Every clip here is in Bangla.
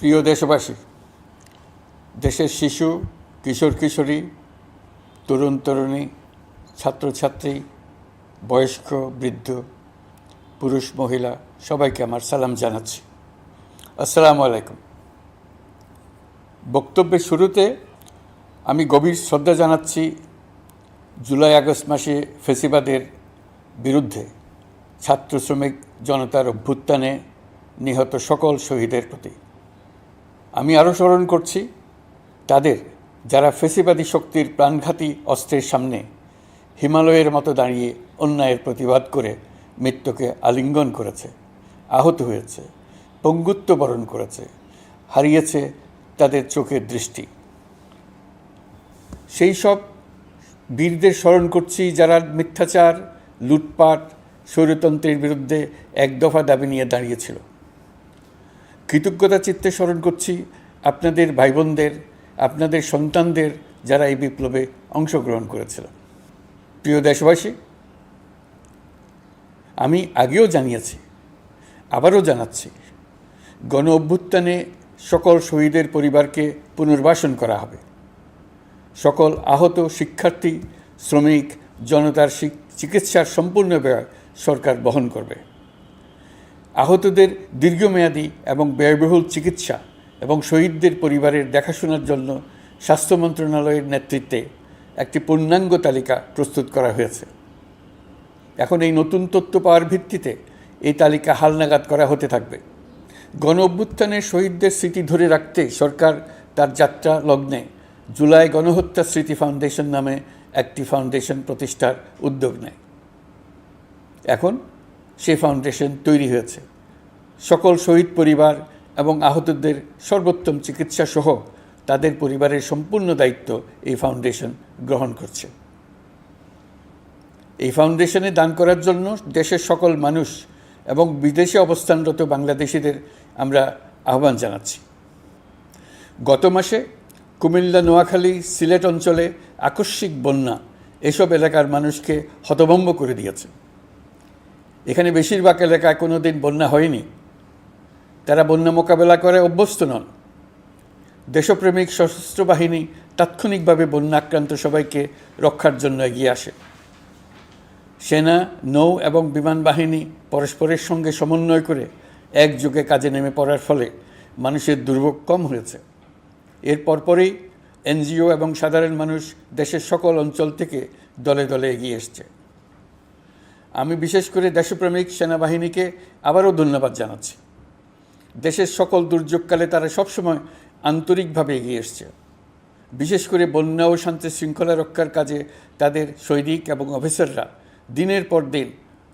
প্রিয় দেশবাসী, দেশের শিশু, কিশোর কিশোরী, তরুণ তরুণী, ছাত্রছাত্রী, বয়স্ক বৃদ্ধ, পুরুষ মহিলা সবাইকে আমার সালাম জানাচ্ছি। আসসালামু আলাইকুম। বক্তব্যের শুরুতে আমি গভীর শ্রদ্ধা জানাচ্ছি জুলাই আগস্ট মাসে ফ্যাসিবাদের বিরুদ্ধে ছাত্র শ্রমিক জনতার অভ্যুত্থানে নিহত সকল শহীদের প্রতি। আমি আরও স্মরণ করছি তাদের যারা ফ্যাসিবাদী শক্তির প্রাণঘাতী অস্ত্রের সামনে হিমালয়ের মতো দাঁড়িয়ে অন্যায়ের প্রতিবাদ করে মৃত্যুকে আলিঙ্গন করেছে, আহত হয়েছে, পঙ্গুত্ব বরণ করেছে, হারিয়েছে তাদের চোখের দৃষ্টি। সেই সব বীরদের স্মরণ করছি যারা মিথ্যাচার, লুটপাট, স্বৈরতন্ত্রের বিরুদ্ধে এক দফা দাবি নিয়ে দাঁড়িয়েছিল। কৃতজ্ঞতা চিত্তে স্মরণ করছি আপনাদের ভাই বোনদের, আপনাদের সন্তানদের যারা এই বিপ্লবে অংশগ্রহণ করেছিল। প্রিয় দেশবাসী, আমি আগেও জানিয়েছি, আবারও জানাচ্ছি, গণ অভ্যুত্থানে সকল শহীদের পরিবারকে পুনর্বাসন করা হবে। সকল আহত শিক্ষার্থী, শ্রমিক, জনতার চিকিৎসার সম্পূর্ণ ব্যয় সরকার বহন করবে। আহতদের দীর্ঘমেয়াদী এবং ব্যয়বহুল চিকিৎসা এবং শহীদদের পরিবারের দেখাশোনার জন্য স্বাস্থ্য মন্ত্রণালয়ের নেতৃত্বে একটি পূর্ণাঙ্গ তালিকা প্রস্তুত করা হয়েছে। এখন এই নতুন তথ্য পাওয়ার ভিত্তিতে এই তালিকা হালনাগাদ করা হতে থাকবে। গণ অভ্যুত্থানের শহীদদের স্মৃতি ধরে রাখতে সরকার তার যাত্রা লগ্নে জুলাই গণহত্যা স্মৃতি ফাউন্ডেশন নামে একটি ফাউন্ডেশন প্রতিষ্ঠার উদ্যোগ নেয়। এখন সেই ফাউন্ডেশন তৈরি হয়েছে। সকল শহীদ পরিবার এবং আহতদের সর্বোত্তম চিকিৎসা সহ তাদের পরিবারের সম্পূর্ণ দায়িত্ব এই ফাউন্ডেশন গ্রহণ করছে। এই ফাউন্ডেশনে দান করার জন্য দেশের সকল মানুষ এবং বিদেশে অবস্থানরত বাংলাদেশিদের আমরা আহ্বান জানাচ্ছি। গত মাসে কুমিল্লা, নোয়াখালী, সিলেট অঞ্চলে আকস্মিক বন্যা এসব এলাকার মানুষকে হতভম্ব করে দিয়েছে। এখানে বেশিরভাগ এলাকায় কোনো দিন বন্যা হয়নি। তারা বন্যা মোকাবেলা করে অভ্যস্ত নন। দেশপ্রেমিক সশস্ত্র বাহিনী তাৎক্ষণিকভাবে বন্যা আক্রান্ত সবাইকে রক্ষার জন্য এগিয়ে আসে। সেনা, নৌ এবং বিমান বাহিনী পরস্পরের সঙ্গে সমন্বয় করে একযোগে কাজে নেমে পড়ার ফলে মানুষের দুর্ভোগ কম হয়েছে। এর পরপরই এনজিও এবং সাধারণ মানুষ দেশের সকল অঞ্চল থেকে দলে দলে এগিয়ে এসছে। আমি বিশেষ করে দেশপ্রেমিক সেনাবাহিনীকে আবারও ধন্যবাদ জানাচ্ছি। দেশের সকল দুর্যোগকালে তারা সবসময় আন্তরিকভাবে এগিয়ে এসছে। বিশেষ করে বন্যা ও শান্তি শৃঙ্খলা রক্ষার কাজে তাদের সৈনিক এবং অফিসাররা দিনের পর দিন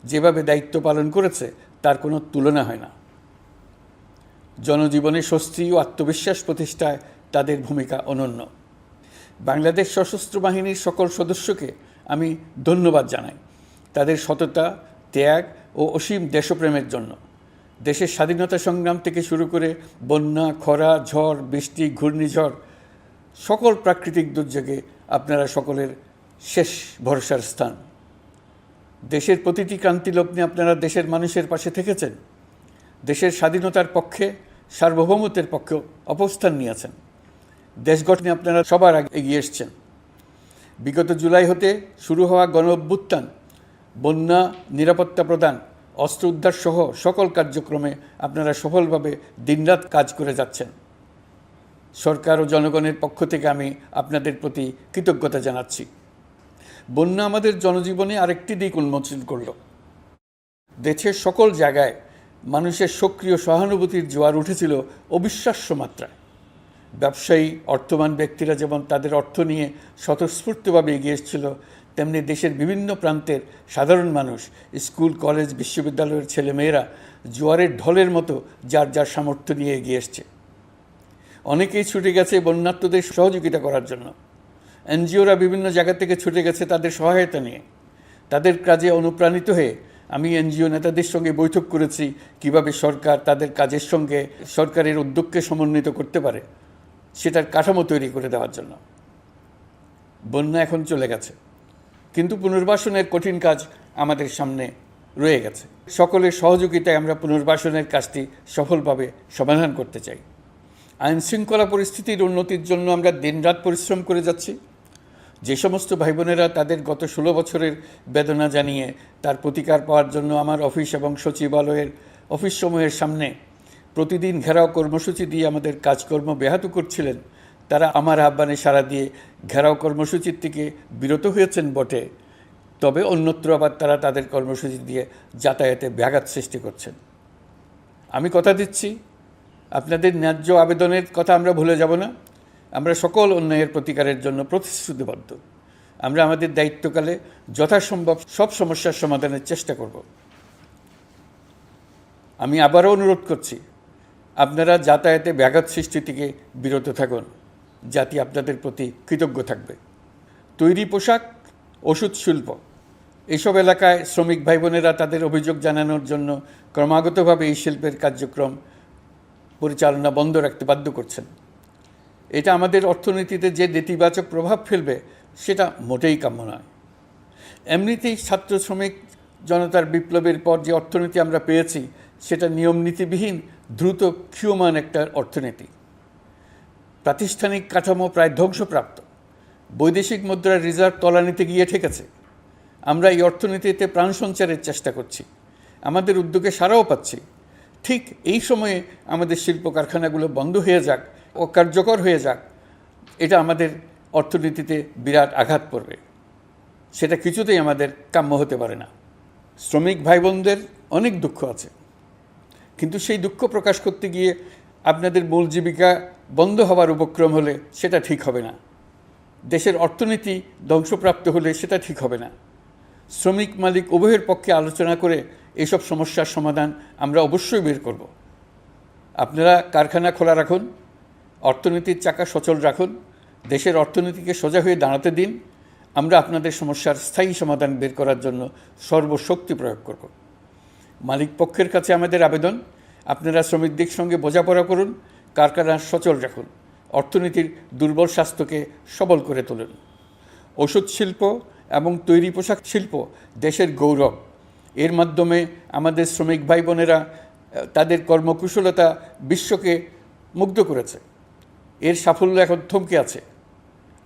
যেভাবে দায়িত্ব পালন করেছে তার কোনো তুলনা হয় না। জনজীবনে স্বস্তি ও আত্মবিশ্বাস প্রতিষ্ঠায় তাদের ভূমিকা অনন্য। বাংলাদেশ সশস্ত্র বাহিনীর সকল সদস্যকে আমি ধন্যবাদ জানাই তাদের সততা, ত্যাগ ও অসীম দেশপ্রেমের জন্য। দেশের স্বাধীনতা সংগ্রাম থেকে শুরু করে বন্যা, খরা, ঝড়, বৃষ্টি, ঘূর্ণিঝড়, সকল প্রাকৃতিক দুর্যোগে আপনারা সকলের শেষ ভরসার স্থান। দেশের প্রতিটি ক্রান্তি লগ্নে আপনারা দেশের মানুষের পাশে থেকেছেন। দেশের স্বাধীনতার পক্ষে, সার্বভৌমত্বের পক্ষে অবস্থান নিয়েছেন। দেশ গঠনে আপনারা সবার আগে এগিয়ে এসছেন। বিগত জুলাই হতে শুরু হওয়া গণ অভ্যুত্থান, বন্যা, নিরাপত্তা প্রদান, অস্ত্র উদ্ধার সহ সকল কার্যক্রমে আপনারা সফলভাবে দিনরাত কাজ করে যাচ্ছেন। সরকার ও জনগণের পক্ষ থেকে আমি আপনাদের প্রতি কৃতজ্ঞতা জানাচ্ছি। বন্যা আমাদের জনজীবনে আরেকটি দিক উন্মোচন করল। দেশের সকল জায়গায় মানুষের সক্রিয় সহানুভূতির জোয়ার উঠেছিল অবিশ্বাস্য মাত্রায়। ব্যবসায়ী, অর্থবান ব্যক্তিরা যেমন তাদের অর্থ নিয়ে স্বতঃস্ফূর্তভাবে এগিয়ে এসেছিল, তেমনি দেশের বিভিন্ন প্রান্তের সাধারণ মানুষ, স্কুল, কলেজ, বিশ্ববিদ্যালয়ের ছেলেমেয়েরা জোয়ারের ঢলের মতো যার যার সামর্থ্য নিয়ে এগিয়ে এসছে। অনেকেই ছুটে গেছে বন্যার্তদের সহযোগিতা করার জন্য। এনজিওরা বিভিন্ন জায়গা থেকে ছুটে গেছে তাদের সহায়তা নিয়ে। তাদের কাজে অনুপ্রাণিত হয়ে আমি এনজিও নেতাদের সঙ্গে বৈঠক করেছি কিভাবে সরকার তাদের কাজের সঙ্গে সরকারের উদ্যোগকে সমন্বিত করতে পারে, সেটার কাঠামো তৈরি করে দেওয়ার জন্য। বন্যা এখন চলে গেছে, কিন্তু পুনর্বাসনের কঠিন কাজ আমাদের সামনে রয়ে গেছে। সকলের সহযোগিতায় আমরা পুনর্বাসনের কাজটি সফলভাবে সমাধান করতে চাই। আইনশৃঙ্খলা পরিস্থিতির উন্নতির জন্য আমরা দিনরাত পরিশ্রম করে যাচ্ছি। যে সমস্ত ভাই বোনেরা তাদের গত 16 বছরের বেদনা জানিয়ে তার প্রতিকার পাওয়ার জন্য আমার অফিস এবং সচিবালয়ের অফিসসমূহের সামনে প্রতিদিন ঘেরাও কর্মসূচি দিয়ে আমাদের কাজকর্ম ব্যাহত করছিলেন, তারা আমার আহ্বানে সাড়া দিয়ে ঘেরাও কর্মসূচির থেকে বিরত হয়েছেন বটে, তবে অন্যত্র আবার তারা তাদের কর্মসূচি দিয়ে যাতায়াতে ব্যাঘাত সৃষ্টি করছেন। আমি কথা দিচ্ছি, আপনাদের ন্যায্য আবেদনের কথা আমরা ভুলে যাব না। আমরা সকল অন্যায়ের প্রতিকারের জন্য প্রতিশ্রুতিবদ্ধ। আমরা আমাদের দায়িত্বকালে যথাসম্ভব সব সমস্যার সমাধানের চেষ্টা করব। আমি আবারও অনুরোধ করছি, আপনারা যাতায়াতে ব্যাঘাত সৃষ্টি থেকে বিরত থাকুন। জাতি আপনাদের প্রতি কৃতজ্ঞ থাকবে। তৈরি পোশাক, ওষুধ শিল্প, এসব এলাকায় শ্রমিক ভাই বোনেরা তাদের অভিযোগ জানানোর জন্য ক্রমাগতভাবে এই শিল্পের কার্যক্রম পরিচালনা বন্ধ রাখতে বাধ্য করছেন। এটা আমাদের অর্থনীতিতে যে নেতিবাচক প্রভাব ফেলবে সেটা মোটেই কাম্য নয়। এমনিতেই ছাত্র শ্রমিক জনতার বিপ্লবের পর যে অর্থনীতি আমরা পেয়েছি সেটা নিয়মনীতিবিহীন দ্রুত ক্ষীয়মান একটা অর্থনীতি। প্রাতিষ্ঠানিক কাঠামো প্রায় ধ্বংসপ্রাপ্ত। বৈদেশিক মুদ্রার রিজার্ভ তলানিতে গিয়ে ঠেকেছে। আমরা এই অর্থনীতিতে প্রাণ সঞ্চারের চেষ্টা করছি, আমাদের উদ্যোগে সাড়াও পাচ্ছি। ঠিক এই সময়ে আমাদের শিল্প কারখানাগুলো বন্ধ হয়ে যাক, অকার্যকর হয়ে যাক, এটা আমাদের অর্থনীতিতে বিরাট আঘাত পড়বে। সেটা কিছুতেই আমাদের কাম্য হতে পারে না। শ্রমিক ভাই বোনদের অনেক দুঃখ আছে, কিন্তু সেই দুঃখ প্রকাশ করতে গিয়ে আপনাদের মূল জীবিকা বন্ধ হওয়ার উপক্রম হলে সেটা ঠিক হবে না। দেশের অর্থনীতি ধ্বংসপ্রাপ্ত হলে সেটা ঠিক হবে না। শ্রমিক মালিক উভয়ের পক্ষে আলোচনা করে এসব সমস্যার সমাধান আমরা অবশ্যই বের করব। আপনারা কারখানা খোলা রাখুন, অর্থনীতির চাকা সচল রাখুন, দেশের অর্থনীতিকে সোজা হয়ে দাঁড়াতে দিন। আমরা আপনাদের সমস্যার স্থায়ী সমাধান বের করার জন্য সর্বশক্তি প্রয়োগ করব। মালিক পক্ষের কাছে আমাদের আবেদন, আপনারা শ্রমিকদের সঙ্গে বোঝাপড়া করুন, কারখানা সচল রাখুন, অর্থনীতির দুর্বল স্বাস্থ্যকে সবল করে তুলুন। ওষুধ শিল্প এবং তৈরি পোশাক শিল্প দেশের গৌরব। এর মাধ্যমে আমাদের শ্রমিক ভাই বোনেরা তাদের কর্মকুশলতা বিশ্বকে মুগ্ধ করেছে। এর সাফল্য এখন থমকে আছে।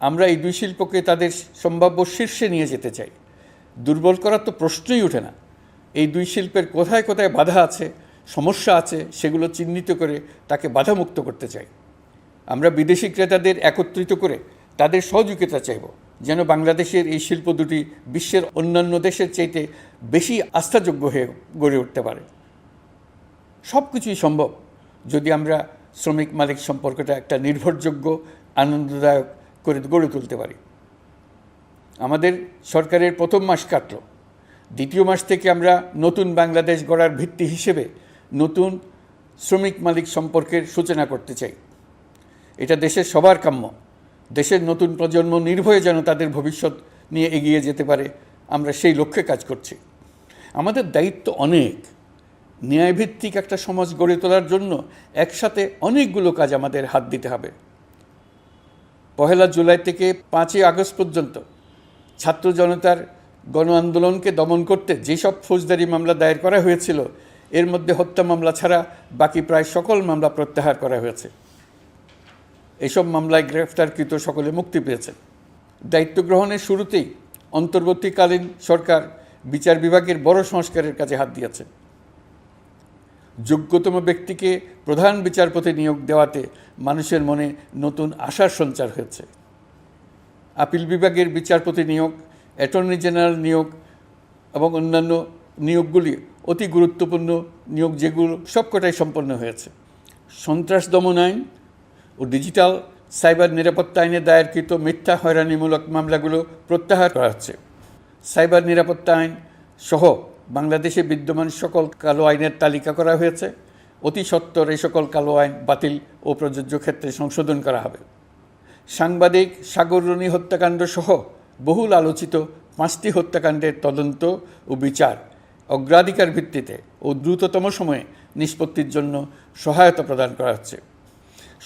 আমরা এই দুই শিল্পকে তাদের সম্ভাব্য শীর্ষে নিয়ে যেতে চাই। দুর্বল করার তো প্রশ্নই ওঠে না। এই দুই শিল্পের কোথায় কোথায় বাধা আছে, সমস্যা আছে, সেগুলো চিহ্নিত করে তাকে বাধামুক্ত করতে চাই। আমরা বিদেশি ক্রেতাদের একত্রিত করে তাদের সহযোগিতা চাইব, যেন বাংলাদেশের এই শিল্প দুটি বিশ্বের অন্যান্য দেশের চাইতে বেশি আস্থাযোগ্য হয়ে গড়ে উঠতে পারে। সব কিছুই সম্ভব যদি আমরা শ্রমিক মালিক সম্পর্কটা একটা নির্ভরযোগ্য, আনন্দদায়ক করে গড়ে তুলতে পারি। আমাদের সরকারের প্রথম মাস কাটল, দ্বিতীয় মাস থেকে আমরা নতুন বাংলাদেশ গড়ার ভিত্তি হিসেবে নতুন শ্রমিক মালিক সম্পর্কের সূচনা করতে চাই। এটা দেশের সবার কাম্য। দেশের নতুন প্রজন্ম নির্ভয়ে যেন তাদের ভবিষ্যৎ নিয়ে এগিয়ে যেতে পারে, আমরা সেই লক্ষ্যে কাজ করছি। আমাদের দায়িত্ব অনেক। ন্যায়ভিত্তিক একটা সমাজ গড়ে তোলার জন্য একসাথে অনেকগুলো কাজ আমাদের হাত দিতে হবে। 1 জুলাই থেকে 5 আগস্ট পর্যন্ত ছাত্র জনতার গণ আন্দোলনকে দমন করতে যেসব ফৌজদারি মামলা দায়ের করা হয়েছিল, এর মধ্যে হত্যা মামলা ছাড়া বাকি প্রায় সকল মামলা প্রত্যাহার করা হয়েছে। এসব মামলায় গ্রেফতারকৃত সকলে মুক্তি পেয়েছেন। দায়িত্ব গ্রহণের শুরুতেই অন্তর্বর্তীকালীন সরকার বিচার বিভাগের বড় সংস্কারের কাজে হাত দিয়েছে। যোগ্যতম ব্যক্তিকে প্রধান বিচারপতি নিয়োগ দেওয়াতে মানুষের মনে নতুন আশার সঞ্চার হয়েছে। আপিল বিভাগের বিচারপতি নিয়োগ, অ্যাটর্নি জেনারেল নিয়োগ এবং অন্যান্য নিয়োগগুলি অতি গুরুত্বপূর্ণ নিয়োগ, যেগুলো সবকটাই সম্পন্ন হয়েছে। সন্ত্রাস দমন আইন ও ডিজিটাল সাইবার নিরাপত্তা আইনে দায়েরকৃত মিথ্যা হয়রানিমূলক মামলাগুলো প্রত্যাহার করা হচ্ছে। সাইবার নিরাপত্তা আইন সহ বাংলাদেশে বিদ্যমান সকল কালো আইনের তালিকা করা হয়েছে। অতি সত্বর এই সকল কালো আইন বাতিল ও প্রযোজ্য ক্ষেত্রে সংশোধন করা হবে। সাংবাদিক সাগর রনি হত্যাকাণ্ড সহ বহুল আলোচিত 5টি হত্যাকাণ্ডের তদন্ত ও বিচার অগ্রাধিকার ভিত্তিতে ও দ্রুততম সময়ে নিষ্পত্তির জন্য সহায়তা প্রদান করা হচ্ছে।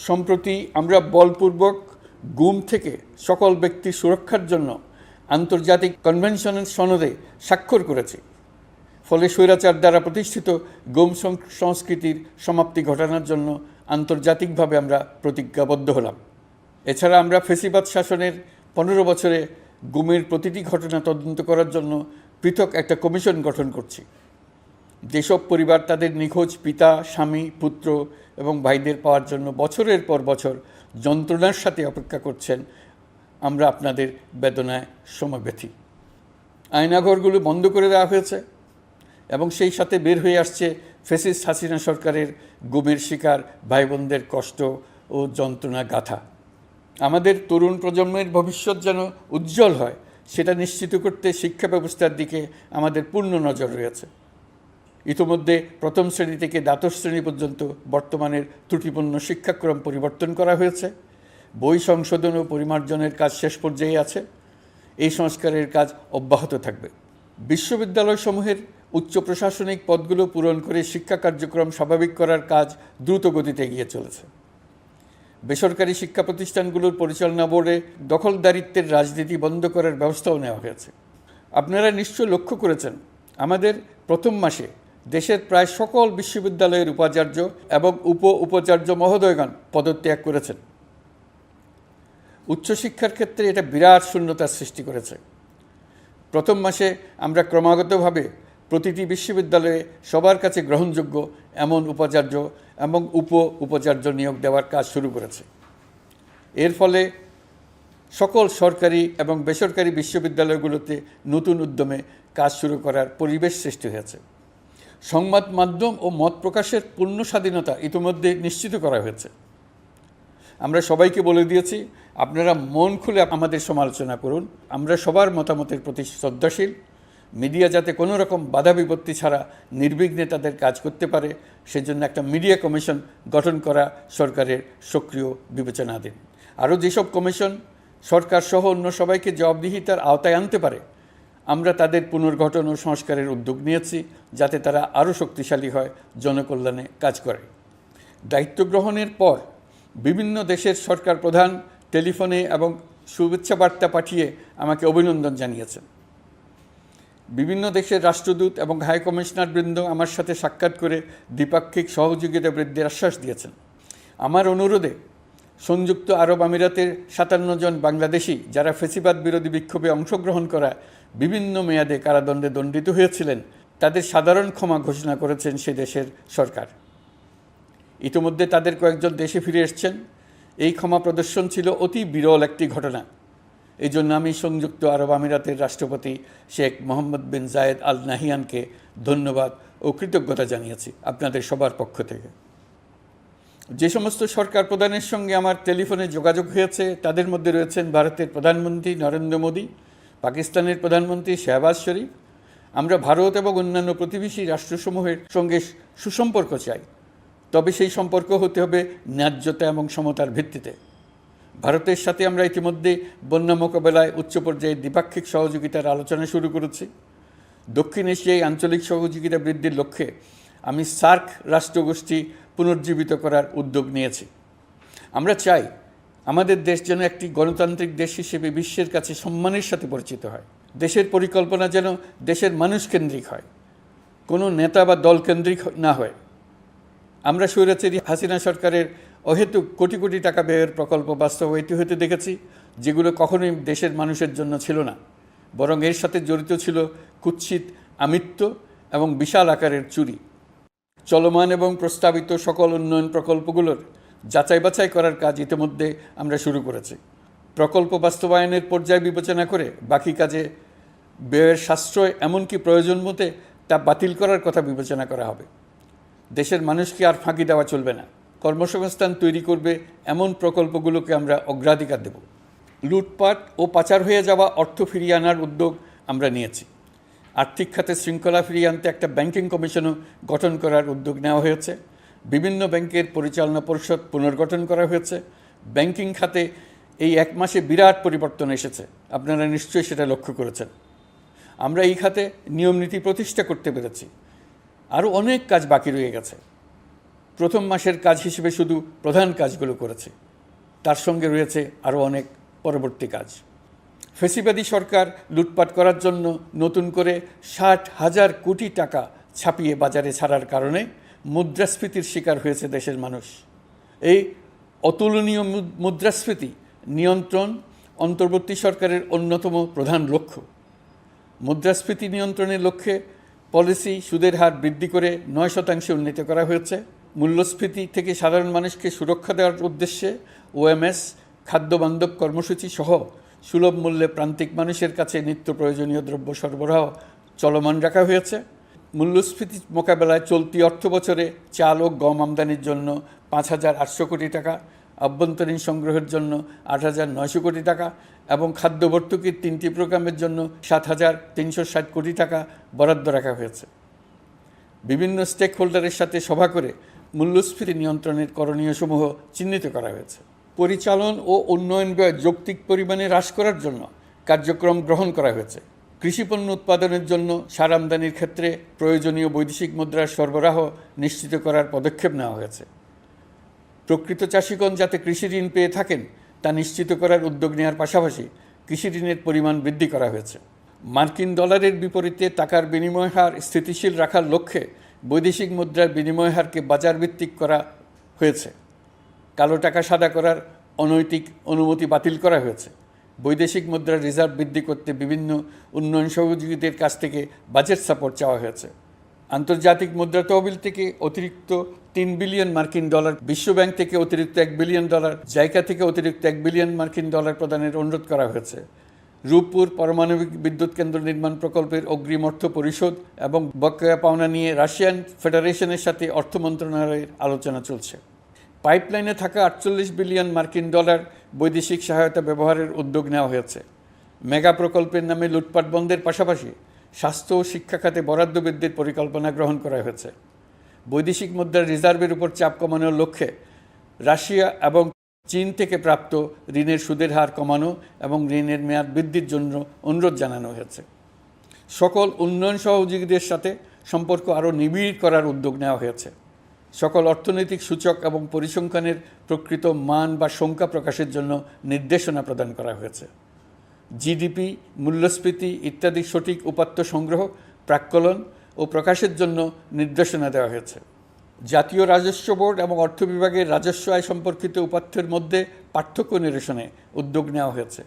সম্প্রতি আমরা বলপূর্বক গুম থেকে সকল ব্যক্তির সুরক্ষার জন্য আন্তর্জাতিক কনভেনশনের সনদে স্বাক্ষর করেছি। ফলে স্বৈরাচার দ্বারা প্রতিষ্ঠিত গুম সংস্কৃতির সমাপ্তি ঘটানোর জন্য আন্তর্জাতিকভাবে আমরা প্রতিজ্ঞাবদ্ধ হলাম। এছাড়া আমরা ফেসিবাদ শাসনের 15 বছরে গুমের প্রতিটি ঘটনা তদন্ত করার জন্য পৃথক একটা কমিশন গঠন করছি। যেসব পরিবার তাদের নিখোঁজ পিতা, স্বামী, পুত্র এবং ভাইদের পাওয়ার জন্য বছরের পর বছর যন্ত্রণার সাথে অপেক্ষা করছেন, আমরা আপনাদের বেদনায় সমব্যথী। আয়নাঘরগুলো বন্ধ করে দেওয়া হয়েছে এবং সেই সাথে বের হয়ে আসছে ফ্যাসিস্ট হাসিনা সরকারের গুমের শিকার ভাই বোনদের কষ্ট ও যন্ত্রণা গাথা। আমাদের তরুণ প্রজন্মের ভবিষ্যৎ যেন উজ্জ্বল হয়, সেটা নিশ্চিত করতে শিক্ষা ব্যবস্থার দিকে আমাদের পূর্ণ নজর রয়েছে। ইতোমধ্যে প্রথম শ্রেণী থেকে দ্বাদশ শ্রেণী পর্যন্ত বর্তমানের ত্রুটিপূর্ণ শিক্ষাক্রম পরিবর্তন করা হয়েছে। বই সংশোধন ও পরিমার্জনের কাজ শেষ পর্যায়ে আছে। এই সংস্কারের কাজ অব্যাহত থাকবে। বিশ্ববিদ্যালয়সমূহের উচ্চ প্রশাসনিক পদগুলো পূরণ করে শিক্ষা কার্যক্রম স্বাভাবিক করার কাজ দ্রুত গতিতে এগিয়ে চলেছে। বেসরকারি শিক্ষা প্রতিষ্ঠানগুলোর পরিচালনা বোর্ডে দখলদারিত্বের রাজনীতি বন্ধ করার ব্যবস্থাও নেওয়া হয়েছে। আপনারা নিশ্চয় লক্ষ্য করেছেন, আমাদের প্রথম মাসে দেশের প্রায় সকল বিশ্ববিদ্যালয়ের উপাচার্য এবং উপাচার্য মহোদয়গণ পদত্যাগ করেছেন। উচ্চশিক্ষার ক্ষেত্রে এটা বিরাট শূন্যতার সৃষ্টি করেছে। প্রথম মাসে আমরা ক্রমাগতভাবে প্রতিটি বিশ্ববিদ্যালয়ে সবার কাছে গ্রহণযোগ্য এমন উপাচার্য এবং উপাচার্য নিয়োগ দেওয়ার কাজ শুরু করেছে। এর ফলে সকল সরকারি এবং বেসরকারি বিশ্ববিদ্যালয়গুলোতে নতুন উদ্যমে কাজ শুরু করার পরিবেশ সৃষ্টি হয়েছে। সংবাদ মাধ্যম ও মত প্রকাশের পূর্ণ স্বাধীনতা ইতিমধ্যে নিশ্চিত করা হয়েছে। আমরা সবাইকে বলে দিয়েছি, আপনারা মন খুলে আমাদের সমালোচনা করুন, আমরা সবার মতামতের প্রতি শ্রদ্ধাশীল। মিডিয়া যাতে কোনো রকম বাধা বিপত্তি ছাড়া নির্বিঘ্নে তাদের কাজ করতে পারে, সেজন্য একটা মিডিয়া কমিশন গঠন করা সরকারের সক্রিয় বিবেচনাধীন। আরও যেসব কমিশন সরকার সহ অন্য সবাইকে জবাবদিহিতার আওতায় আনতে পারে, আমরা তাদের পুনর্গঠন ও সংস্কারের উদ্যোগ নিয়েছি, যাতে তারা আরও শক্তিশালী হয়, জনকল্যাণে কাজ করে। দায়িত্ব গ্রহণের পর বিভিন্ন দেশের সরকার প্রধান টেলিফোনে এবং শুভেচ্ছা বার্তা পাঠিয়ে আমাকে অভিনন্দন জানিয়েছেন। বিভিন্ন দেশের রাষ্ট্রদূত এবং হাই কমিশনারবৃন্দ আমার সাথে সাক্ষাৎ করে দ্বিপাক্ষিক সহযোগিতা বৃদ্ধির আশ্বাস দিয়েছেন। আমার অনুরোধে সংযুক্ত আরব আমিরাতের 57 জন বাংলাদেশি যারা ফ্যাসিবাদ বিরোধী বিক্ষোভে অংশগ্রহণ করা বিভিন্ন মেয়াদে কারাদণ্ডে দণ্ডিত হয়েছিলেন, তাদের সাধারণ ক্ষমা ঘোষণা করেছেন সে দেশের সরকার। ইতিমধ্যে তাদের কয়েকজন দেশে ফিরে এসেছেন। এই ক্ষমা প্রদর্শন ছিল অতি বিরল একটি ঘটনা। এই জন্য আমি সংযুক্ত আরব আমিরাতের রাষ্ট্রপতি শেখ মোহাম্মদ বিন জায়েদ আল নাহিয়ানকে ধন্যবাদ ও কৃতজ্ঞতা জানিয়েছি আপনাদের সবার পক্ষ থেকে। যে সমস্ত সরকার প্রধানের সঙ্গে আমার টেলিফোনে যোগাযোগ হয়েছে, তাদের মধ্যে রয়েছেন ভারতের প্রধানমন্ত্রী নরেন্দ্র মোদী, পাকিস্তানের প্রধানমন্ত্রী শাহবাজ শরীফ। আমরা ভারত এবং অন্যান্য প্রতিবেশী রাষ্ট্রসমূহের সঙ্গে সুসম্পর্ক চাই, তবে সেই সম্পর্ক হতে হবে ন্যায্যতা এবং সমতার ভিত্তিতে। ভারতের সাথে আমরা ইতিমধ্যে বন্যা মোকাবেলায় উচ্চ পর্যায়ে দ্বিপাক্ষিক সহযোগিতার আলোচনা শুরু করেছি। দক্ষিণ এশিয়ায় আঞ্চলিক সহযোগিতা বৃদ্ধির লক্ষ্যে আমি সার্ক রাষ্ট্রগোষ্ঠী পুনর্জীবিত করার উদ্যোগ নিয়েছি। আমরা চাই আমাদের দেশ যেন একটি গণতান্ত্রিক দেশ হিসেবে বিশ্বের কাছে সম্মানের সাথে পরিচিত হয়। দেশের পরিকল্পনা যেন দেশের মানুষকেন্দ্রিক হয়, কোনো নেতা বা দলকেন্দ্রিক না হয়। আমরা স্বৈরাচারী হাসিনা সরকারের অহেতুক কোটি কোটি টাকা ব্যয়ের প্রকল্প বাস্তবায়িত হতে দেখেছি, যেগুলো কখনোই দেশের মানুষের জন্য ছিল না, বরং এর সাথে জড়িত ছিল কুৎসিত আমিত্ব এবং বিশাল আকারের চুরি। চলমান এবং প্রস্তাবিত সকল উন্নয়ন প্রকল্পগুলোর যাচাই বাছাই করার কাজ ইতিমধ্যে আমরা শুরু করেছি। প্রকল্প বাস্তবায়নের পর্যায় বিবেচনা করে বাকি কাজে ব্যয়ের সাশ্রয় এমনকি প্রয়োজন মতে তা বাতিল করার কথা বিবেচনা করা হবে। দেশের মানুষকে আর ফাঁকি দেওয়া চলবে না। কর্মসংস্থান তৈরি করবে এমন প্রকল্পগুলোকে আমরা অগ্রাধিকার দেব। লুটপাট ও পাচার হয়ে যাওয়া অর্থ ফিরিয়ে আনার উদ্যোগ আমরা নিয়েছি। আর্থিক খাতে শৃঙ্খলা ফিরিয়ে আনতে একটা ব্যাংকিং কমিশনও গঠন করার উদ্যোগ নেওয়া হয়েছে। বিভিন্ন ব্যাংকের পরিচালনা পরিষদ পুনর্গঠন করা হয়েছে। ব্যাংকিং খাতে এই এক মাসে বিরাট পরিবর্তন এসেছে, আপনারা নিশ্চয়ই সেটা লক্ষ্য করেছেন। আমরা এই খাতে নিয়মনীতি প্রতিষ্ঠা করতে পেরেছি। আরও অনেক কাজ বাকি রয়ে গেছে। প্রথম মাসের কাজ হিসেবে শুধু প্রধান কাজগুলো করেছে, তার সঙ্গে রয়েছে আরও অনেক পরবর্তী কাজ। ফ্যাসিবাদী সরকার লুটপাট করার জন্য নতুন করে 60,000 কোটি টাকা ছাপিয়ে বাজারে ছাড়ার কারণে মুদ্রাস্ফীতির শিকার হয়েছে দেশের মানুষ। এই অতুলনীয় মুদ্রাস্ফীতি নিয়ন্ত্রণ অন্তর্বর্তী সরকারের অন্যতম প্রধান লক্ষ্য। মুদ্রাস্ফীতি নিয়ন্ত্রণের লক্ষ্যে পলিসি সুদের হার বৃদ্ধি করে 9% উন্নীত করা হয়েছে। মূল্যস্ফীতি থেকে সাধারণ মানুষকে সুরক্ষা দেওয়ার উদ্দেশ্যে ওএমএস খাদ্যবান্ধব কর্মসূচি সহ সুলভ মূল্যে প্রান্তিক মানুষের কাছে নিত্য প্রয়োজনীয় দ্রব্য সরবরাহ চলমান রাখা হয়েছে। মূল্যস্ফীতি মোকাবেলায় চলতি অর্থ বছরে চাল ও গম আমদানির জন্য 5,800 কোটি টাকা, আভ্যন্তরীণ সংগ্রহের জন্য 8,900 কোটি টাকা এবং খাদ্য ভর্তুকির 3টি প্রোগ্রামের জন্য 7,360 কোটি টাকা বরাদ্দ রাখা হয়েছে। বিভিন্ন স্টেক হোল্ডারের সাথে সভা করে মূল্যস্ফীতি নিয়ন্ত্রণের করণীয়সমূহ চিহ্নিত করা হয়েছে। পরিচালন ও উন্নয়ন ব্যয় যৌক্তিক পরিমাণে হ্রাস করার জন্য কার্যক্রম গ্রহণ করা হয়েছে। কৃষিপণ্য উৎপাদনের জন্য সার আমদানির ক্ষেত্রে প্রয়োজনীয় বৈদেশিক মুদ্রার সরবরাহ নিশ্চিত করার পদক্ষেপ নেওয়া হয়েছে। প্রকৃত চাষিগণ যাতে কৃষি ঋণ পেয়ে থাকেন তা নিশ্চিত করার উদ্যোগ নেওয়ার পাশাপাশি কৃষি ঋণের পরিমাণ বৃদ্ধি করা হয়েছে। মার্কিন ডলারের বিপরীতে টাকার বিনিময় হার স্থিতিশীল রাখার লক্ষ্যে বৈদেশিক মুদ্রার বিনিময় হারকে বাজারভিত্তিক করা হয়েছে। কালো টাকা সাদা করার অনৈতিক অনুমতি বাতিল করা হয়েছে। বৈদেশিক মুদ্রার রিজার্ভ বৃদ্ধি করতে বিভিন্ন উন্নয়ন সহযোগীদের কাছ থেকে বাজেট সাপোর্ট চাওয়া হয়েছে। আন্তর্জাতিক মুদ্রা তহবিল থেকে অতিরিক্ত 3 বিলিয়ন মার্কিন ডলার, বিশ্বব্যাংক থেকে অতিরিক্ত 1 বিলিয়ন ডলার, জাইকা থেকে অতিরিক্ত 1 বিলিয়ন মার্কিন ডলার প্রদানের অনুরোধ করা হয়েছে। রূপপুর পারমাণবিক বিদ্যুৎ কেন্দ্র নির্মাণ প্রকল্পের অগ্রিম অর্থ পরিশোধ এবং বকেয়া পাওনা নিয়ে রাশিয়ান ফেডারেশনের সাথে অর্থ মন্ত্রণালয়ের আলোচনা চলছে। পাইপলাইনে থাকা 48 বিলিয়ন মার্কিন ডলার বৈদেশিক সহায়তা ব্যবহারের উদ্যোগ নেওয়া হয়েছে। মেগা প্রকল্পের নামে লুটপাট বন্ধের পাশাপাশি স্বাস্থ্য ও শিক্ষা খাতে বরাদ্দ বৃদ্ধির পরিকল্পনা গ্রহণ করা হয়েছে। বৈদেশিক মুদ্রার রিজার্ভের উপর চাপ কমানোর লক্ষ্যে রাশিয়া এবং চীন থেকে প্রাপ্ত ঋণের সুদের হার কমানো এবং ঋণের মেয়াদ বৃদ্ধির জন্য অনুরোধ জানানো হয়েছে। সকল উন্নয়ন সহযোগীদের সাথে সম্পর্ক আরও নিবিড় করার উদ্যোগ নেওয়া হয়েছে। সকল অর্থনৈতিক সূচক এবং পরিসংখ্যানের প্রকৃত মান বা সংখ্যা প্রকাশের জন্য নির্দেশনা প্রদান করা হয়েছে। জিডিপি, মূল্যস্ফীতি ইত্যাদি সঠিক উপাত্ত সংগ্রহ, প্রাক্কলন ও প্রকাশের জন্য নির্দেশনা দেওয়া হয়েছে। জাতীয় রাজস্ব বোর্ড এবং অর্থ বিভাগের রাজস্ব আয় সম্পর্কিত উপাত্তের মধ্যে পার্থক্য নিরসনে উদ্যোগ নেওয়া হয়েছে।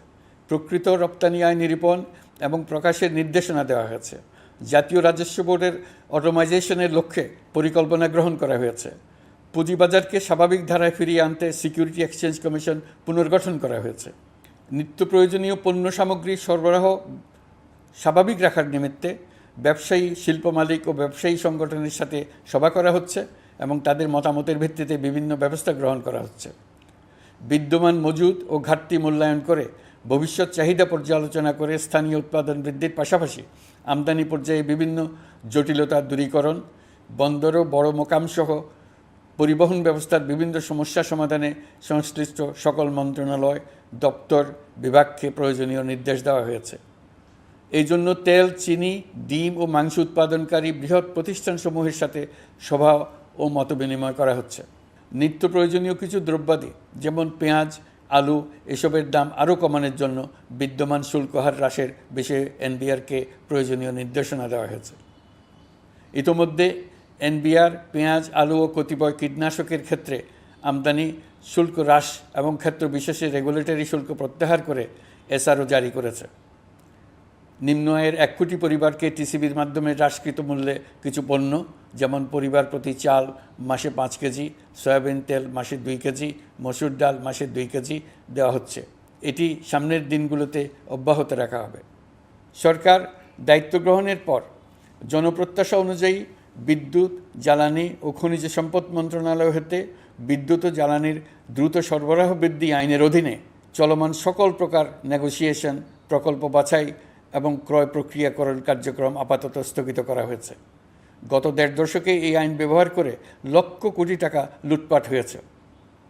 প্রকৃত রপ্তানি আয় নিরূপণ এবং প্রকাশের নির্দেশনা দেওয়া হয়েছে। জাতীয় রাজস্ব বোর্ডের অটোমাইজেশনের লক্ষ্যে পরিকল্পনা গ্রহণ করা হয়েছে। পুঁজিবাজারকে স্বাভাবিক ধারায় ফিরিয়ে আনতে সিকিউরিটি এক্সচেঞ্জ কমিশন পুনর্গঠন করা হয়েছে। নিত্য প্রয়োজনীয় পণ্য সামগ্রী সরবরাহ স্বাভাবিক রাখার নিমিত্তে ব্যবসায়ী, শিল্প মালিক ও ব্যবসায়ী সংগঠনের সাথে সভা করা হচ্ছে এবং তাদের মতামতের ভিত্তিতে বিভিন্ন ব্যবস্থা গ্রহণ করা হচ্ছে। বিদ্যমান মজুদ ও ঘাটতি মূল্যায়ন করে ভবিষ্যৎ চাহিদা পর্যালোচনা করে স্থানীয় উৎপাদন বৃদ্ধির পাশাপাশি আমদানি পর্যায়ে বিভিন্ন জটিলতা দূরীকরণ, বন্দর ও বড় মোকামসহ পরিবহন ব্যবস্থার বিভিন্ন সমস্যা সমাধানে সংশ্লিষ্ট সকল মন্ত্রণালয়, দপ্তর, বিভাগকে প্রয়োজনীয় নির্দেশ দেওয়া হয়েছে। এই জন্য তেল, চিনি, ডিম ও মাংস উৎপাদনকারী বৃহৎ প্রতিষ্ঠানসমূহের সাথে সভা ও মতবিনিময় করা হচ্ছে। নিত্য প্রয়োজনীয় কিছু দ্রব্যাদি যেমন পেঁয়াজ, আলু এসবের দাম আরও কমানোর জন্য বিদ্যমান শুল্ক হার হ্রাসের বিষয়ে এনবিআরকে প্রয়োজনীয় নির্দেশনা দেওয়া হয়েছে। ইতোমধ্যে এনবিআর পেঁয়াজ, আলু ও কতিপয় কীটনাশকের ক্ষেত্রে আমদানি শুল্ক হ্রাস এবং ক্ষেত্র বিশেষে রেগুলেটরি শুল্ক প্রত্যাহার করে এসআরও জারি করেছে। নিম্ন আয়ের 1 কোটি পরিবারকে টিসিবির মাধ্যমে হ্রাসকৃত মূল্যে কিছু পণ্য যেমন পরিবার প্রতি চাল মাসে 5 কেজি, সয়াবিন তেল মাসে 2 কেজি, মসুর ডাল মাসে 2 কেজি দেওয়া হচ্ছে। এটি সামনের দিনগুলোতে অব্যাহত রাখা হবে। সরকার দায়িত্ব গ্রহণের পর জনপ্রত্যাশা অনুযায়ী বিদ্যুৎ, জ্বালানি ও খনিজ সম্পদ মন্ত্রণালয় হতে বিদ্যুৎ ও জ্বালানির দ্রুত সরবরাহ বৃদ্ধি আইনের অধীনে চলমান সকল প্রকার নেগোসিয়েশন, প্রকল্প বাছাই এবং ক্রয় প্রক্রিয়াকরণ কার্যক্রম আপাতত স্থগিত করা হয়েছে। গত 1.5 দশকে এই আইন ব্যবহার করে লক্ষ কোটি টাকা লুটপাট হয়েছে।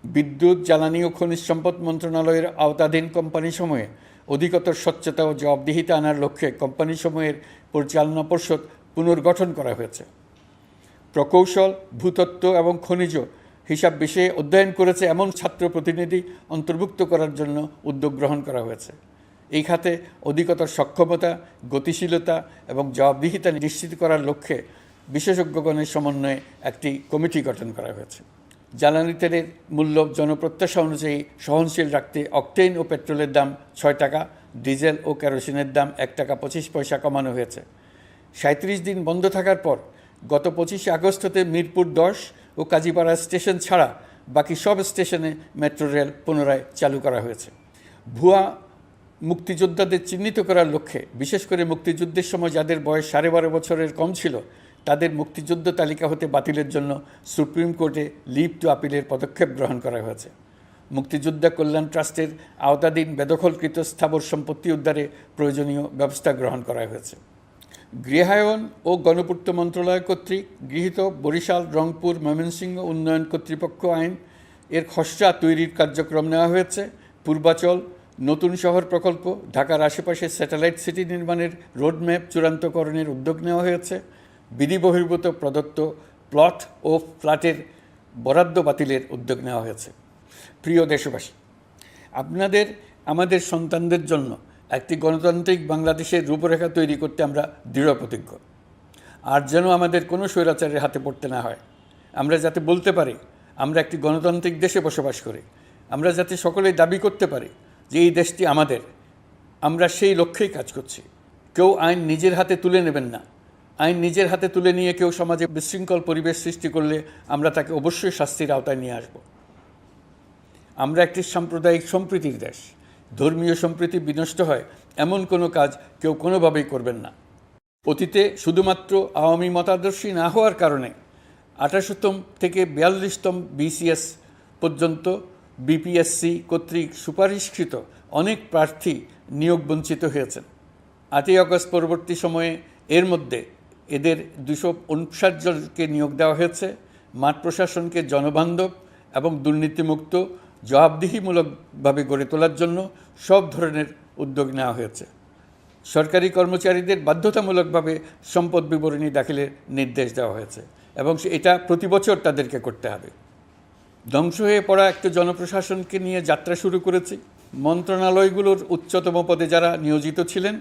বিদ্যুৎ, জ্বালানি ও খনিজ সম্পদ মন্ত্রণালয়ের আওতাধীন কোম্পানিসমূহে অধিকতর স্বচ্ছতা ও জবাবদিহিতা আনার লক্ষ্যে কোম্পানিসমূহের পরিচালনা পর্ষদ পুনর্গঠন করা হয়েছে। প্রকৌশল, ভূতত্ত্ব এবং খনিজ হিসাব বিষয়ে অধ্যয়ন করেছে এমন ছাত্র প্রতিনিধি অন্তর্ভুক্ত করার জন্য উদ্যোগ গ্রহণ করা হয়েছে। এই খাতে অধিকতর সক্ষমতা, গতিশীলতা এবং জবাবদিহিতা নিশ্চিত করার লক্ষ্যে বিশেষজ্ঞগণের সমন্বয়ে একটি কমিটি গঠন করা হয়েছে। জ্বালানি তেলের মূল্য জনপ্রত্যাশা অনুযায়ী সহনশীল রাখতে অকটেন ও পেট্রোলের দাম ৬ টাকা, ডিজেল ও কেরোসিনের দাম ১ টাকা ২৫ পয়সা কমানো হয়েছে। ৩৭ দিন বন্ধ থাকার পর গত ২৫ আগস্ট হতে মিরপুর ১০ ও কাজীপাড়া স্টেশন ছাড়া বাকি সব স্টেশনে মেট্রো রেল পুনরায় চালু করা হয়েছে। ভুয়া মুক্তিযোদ্ধাদের চিহ্নিত করার লক্ষ্যে বিশেষ করে মুক্তিযুদ্ধের সময় যাদের বয়স ১২.৫ বছরের কম ছিল তাদের মুক্তিযুদ্ধ তালিকা হতে বাতিলের জন্য সুপ্রিম কোর্টে লিভ টু আপিলের পদক্ষেপ গ্রহণ করা হয়েছে। মুক্তিযোদ্ধা কল্যাণ ট্রাস্টের আওতাধীন বেদখলকৃত স্থাবর সম্পত্তি উদ্ধারে প্রয়োজনীয় ব্যবস্থা গ্রহণ করা হয়েছে। গৃহায়ন ও গণপূর্ত মন্ত্রণালয় কর্তৃক গৃহীত বরিশাল, রংপুর, ময়মনসিংহ উন্নয়ন কর্তৃপক্ষ আইন এর খসড়া তৈরির কার্যক্রম নেওয়া হয়েছে। পূর্বাচল নতুন শহর প্রকল্প, ঢাকার আশেপাশে স্যাটেলাইট সিটি নির্মাণের রোডম্যাপ চূড়ান্তকরণের উদ্যোগ নেওয়া হয়েছে। বিধি বহির্ভূত প্রদত্ত প্লট ও ফ্ল্যাটের বরাদ্দ বাতিলের উদ্যোগ নেওয়া হয়েছে। প্রিয় দেশবাসী, আপনাদের আমাদের সন্তানদের জন্য একটি গণতান্ত্রিক বাংলাদেশের রূপরেখা তৈরি করতে আমরা দৃঢ় প্রতিজ্ঞ। আর যেন আমাদের কোনো স্বৈরাচারের হাতে পড়তে না হয়। আমরা যাতে বলতে পারি আমরা একটি গণতান্ত্রিক দেশে বসবাস করি, আমরা যাতে সকলেই দাবি করতে পারি যে এই দেশটি আমাদের, আমরা সেই লক্ষ্যেই কাজ করছি। কেউ আইন নিজের হাতে তুলে নেবেন না। আইন নিজের হাতে তুলে নিয়ে কেউ সমাজে বিশৃঙ্খল পরিবেশ সৃষ্টি করলে আমরা তাকে অবশ্যই শাস্তির আওতায় নিয়ে আসব। আমরা একটি সাম্প্রদায়িক সম্প্রীতির দেশ। ধর্মীয় সম্প্রীতি বিনষ্ট হয় এমন কোনো কাজ কেউ কোনোভাবেই করবেন না। অতীতে শুধুমাত্র আওয়ামী মতাদর্শী না হওয়ার কারণে ২৮তম থেকে ৪২তম বিসিএস পর্যন্ত বিপিএসসি কর্তৃক সুপারিশকৃত অনেক প্রার্থী নিয়োগ বঞ্চিত হয়েছেন। ৮ই আগস্ট পরবর্তী সময়ে এর মধ্যে এদের ২৫৯ জনকে নিয়োগ দেওয়া হয়েছে। মাঠ প্রশাসনকে জনবান্ধব এবং দুর্নীতিমুক্ত জবাবদিহিমূলকভাবে গড়ে তোলার জন্য সব ধরনের উদ্যোগ নেওয়া হয়েছে। সরকারি কর্মচারীদের বাধ্যতামূলকভাবে সম্পদ বিবরণী দাখিলের নির্দেশ দেওয়া হয়েছে এবং এটা প্রতি বছর তাদেরকে করতে হবে। ধ্বংস হয়ে পড়া একটা জনপ্রশাসনকে নিয়ে যাত্রা শুরু করেছি। মন্ত্রণালয়গুলোর উচ্চতম পদে যারা নিয়োজিত ছিলেন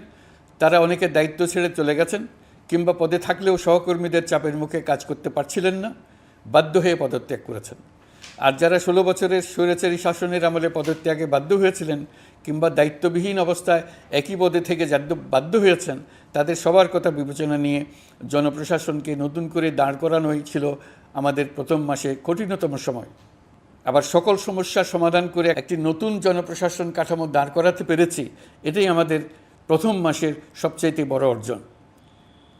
তারা অনেকে দায়িত্ব ছেড়ে চলে গেছেন কিংবা পদে থাকলেও সহকর্মীদের চাপের মুখে কাজ করতে পারছিলেন না, বাধ্য হয়ে পদত্যাগ করেছেন। আর যারা ১৬ বছরের স্বৈরাচারী শাসনের আমলে পদত্যাগে বাধ্য হয়েছিলেন কিংবা দায়িত্ববিহীন অবস্থায় একই পদে থেকে বাধ্য হয়েছেন, তাদের সবার কথা বিবেচনা নিয়ে জনপ্রশাসনকে নতুন করে দাঁড় করানোই ছিল আমাদের প্রথম মাসে কঠিনতম সময়। আবার সকল সমস্যার সমাধান করে একটি নতুন জনপ্রশাসন কাঠামো দাঁড় করাতে পেরেছি, এটাই আমাদের প্রথম মাসের সবচাইতে বড় অর্জন।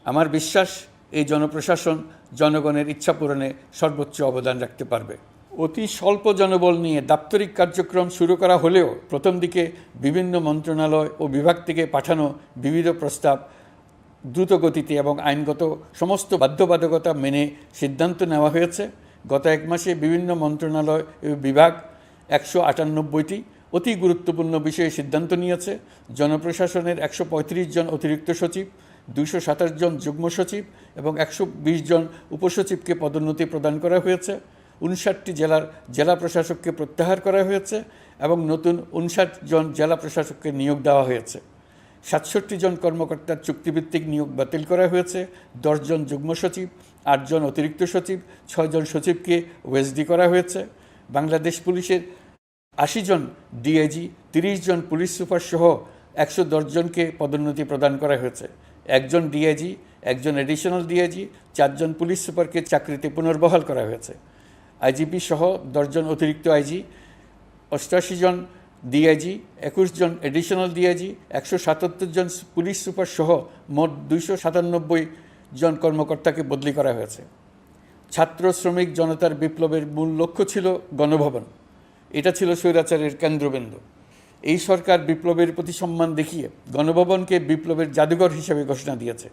আমার বিশ্বাস এই জনপ্রশাসন জনগণের ইচ্ছা পূরণে সর্বোচ্চ অবদান রাখতে পারবে। অতি স্বল্প জনবল নিয়ে দাপ্তরিক কার্যক্রম শুরু করা হলেও প্রথম দিকে বিভিন্ন মন্ত্রণালয় ও বিভাগ থেকে পাঠানো বিবিধ প্রস্তাব দ্রুত গতিতে এবং আইনগত সমস্ত বাধ্যবাধকতা মেনে সিদ্ধান্ত নেওয়া হয়েছে। গত এক মাসে বিভিন্ন মন্ত্রণালয় ও বিভাগ ১৯৮টি অতি গুরুত্বপূর্ণ বিষয়ে সিদ্ধান্ত নিয়েছে। জনপ্রশাসনের ১৩৫ জন অতিরিক্ত সচিব, ২২৭ জন যুগ্ম সচিব এবং ১২০ জন উপসচিবকে পদোন্নতি প্রদান করা হয়েছে। ৫৯টি জেলার জেলা প্রশাসককে প্রত্যাহার করা হয়েছে এবং নতুন ৫৯ জন জেলা প্রশাসককে নিয়োগ দেওয়া হয়েছে। ৬৭ জন কর্মকর্তার চুক্তিভিত্তিক নিয়োগ বাতিল করা হয়েছে। ১০ জন যুগ্ম সচিব, ৮ জন অতিরিক্ত সচিব, ৬ জন সচিবকে ওএসডি করা হয়েছে। বাংলাদেশ পুলিশের ৮০ জন ডিআইজি, ৩০ জন পুলিশ সুপার সহ ১১০ জনকে পদোন্নতি প্রদান করা হয়েছে। ১ জন ডিআইজি, ১ জন অ্যাডিশনাল ডিআইজি, ৪ জন পুলিশ সুপারকে চাকরিতে পুনর্বহাল করা হয়েছে। আইজিপি সহ ১০ জন অতিরিক্ত আইজি, ৮৮ জন ডিআইজি, ২১ জন অ্যাডিশনাল ডিআইজি, ১৭৭ জন পুলিশ সুপার সহ মোট ২৯৭ জন কর্মকর্তাকে বদলি করা হয়েছে। ছাত্র শ্রমিক জনতার বিপ্লবের মূল লক্ষ্য ছিল গণভবন। এটা ছিল স্বৈরাচারের কেন্দ্রবিন্দু। এই সরকার বিপ্লবের প্রতি সম্মান দেখিয়ে গণভবনকে বিপ্লবের জাদুঘর হিসেবে ঘোষণা দিয়েছে।